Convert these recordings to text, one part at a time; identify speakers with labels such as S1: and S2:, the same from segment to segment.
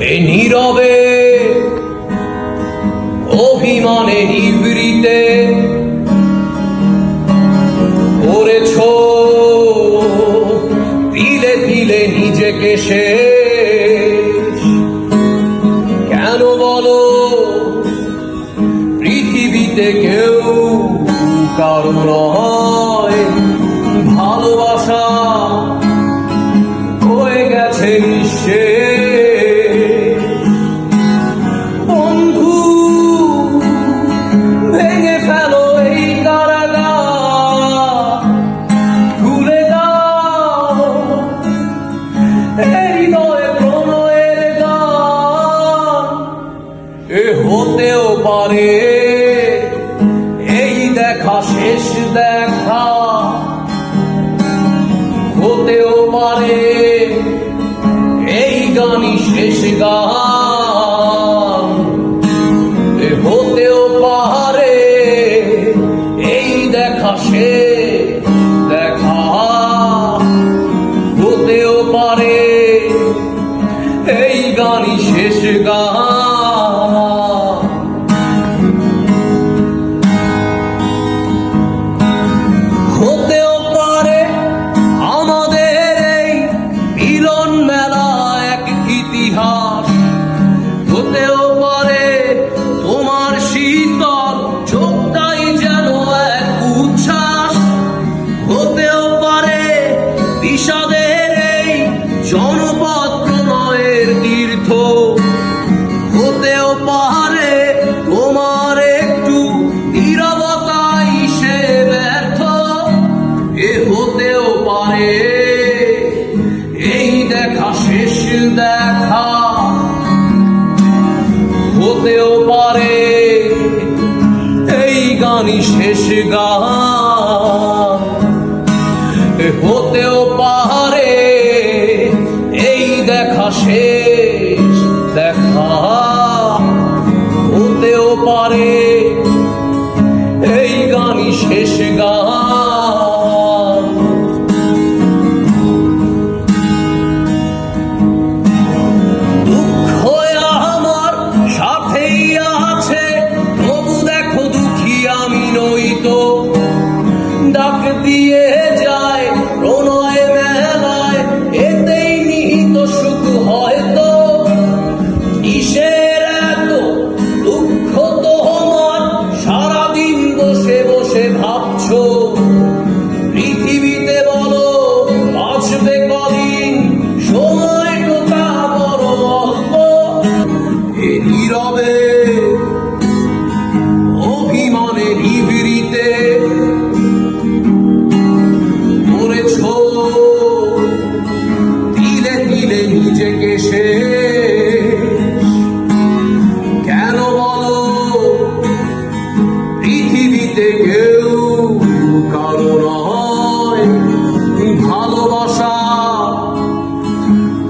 S1: এ নীরবে অভিমানে নিভৃতে করেছ তিলে তিলে নিজেকে শেষ। কেন বলো পৃথিবীতে কেউ কারো নয় ভালোবাসা হয়ে গেছে নিঃশেষ। বন্ধু ভেঙে ফেলো এই কারাগার, খুলে দাও হৃদয়ে প্রণয়ের গান। এ হতেও পারে এই দেখা শেষ দেখা, হতেও পারে এই গানই শেষ গান। হতেও পারে এই দেখা শেষ দেখা, হতেও পারে এই গানই শেষ গান। হতেও পারে আমাদের এই মিলন মেলা এক ইতিহাস, হতেও পারে তোমার শীতল চোখটাই যেন এক উচ্ছ্বাস, হতেও পারে বিষাদের এই জনপদ প্রণয়ের তীর্থ, হতেও পারে তোমার একটু নীরবতাই সে ব্যর্থ। এ হতেও পারে এই দেখা শেষ দেখা, হতেও পারে এই গানই শেষ গান। হতেও পারে এই দেখা শেষ দেখা, হতেও পারে এই গানই শেষ গান। দুঃখ আমার সাথেই আছে, তবু দেখো দুঃখী আমি নই তো। ডাক দিয়ে যায় প্রণয় মেলায়, এতেই নিহিত সুখ হয়তো। কিসের এত দুঃখ তোমার, সারাদিন বসে বসে ভাবছো। পৃথিবীতে বলো বাঁচবে কদিন, সময় টোকা বড় অল্প। এ নীরবে অভিমানে নিভৃতে করেছ তিলে তিলে নিজেকে শেষ। কেন বলো পৃথিবীতে কেউ কারো নয় ভালোবাসা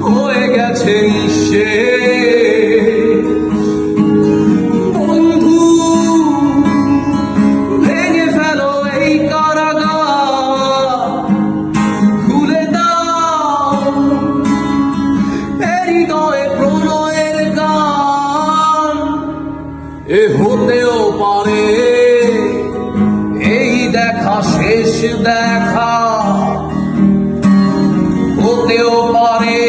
S1: হয়ে গেছে নিঃশেষ। বন্ধু ভেঙে ফেলো এই কারাগার, খুলে দাও হৃদয়ে প্রণয়ের গান। এ হতেও পারে এই দেখা শেষ দেখা, হতেও পারে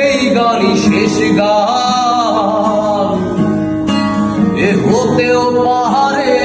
S1: এই গানই শেষ গান। এ হতেও পারে